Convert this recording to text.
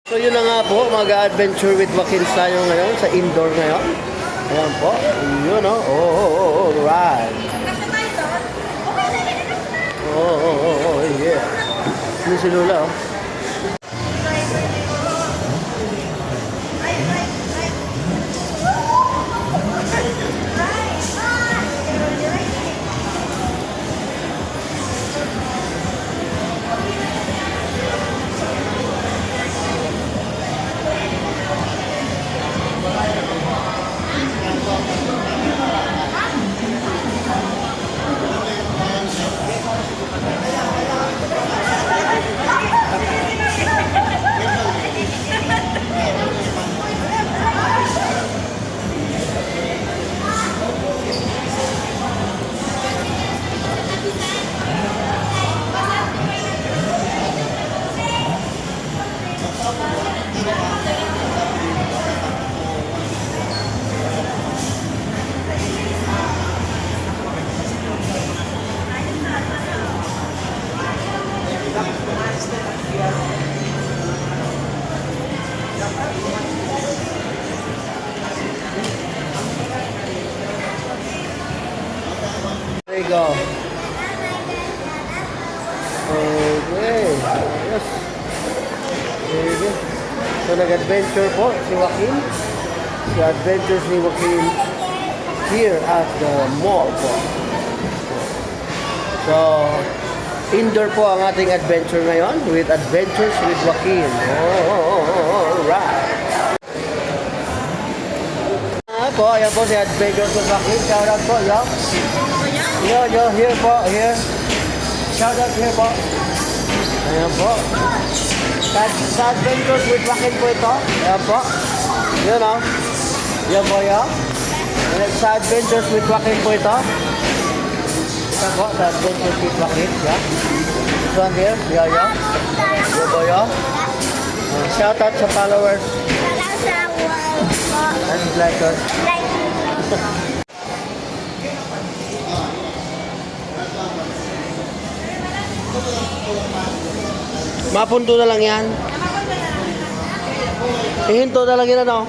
So yun na nga po, mag-adventure with Wakins tayo ngayon sa indoor ngayon. Ayan po, yun o. Right. Yeah. Ano si Lula oh. There you go. Okay. Yes. There you go. So nag-adventure po si Joaquin. Si adventures ni Joaquin here at the mall po. So, indoor po ang ating adventure ngayon with Adventures with Joaquin. Alright. Po, ayan po si Adventures with Joaquin. Shout out po, yo. Yo, here po, here. Shout out here po. Ayan po. Sa Adventures with Joaquin po ito. Ayan po. Yun o. Yan po, yo. Sa Adventures with Joaquin po ito. Ito po, sa Adventures with Joaquin. Yeah. This one here. Yo. Yan po, yo. Shout out sa followers. And likers. Mapunto na lang yan. Ihinto na lang yan ano.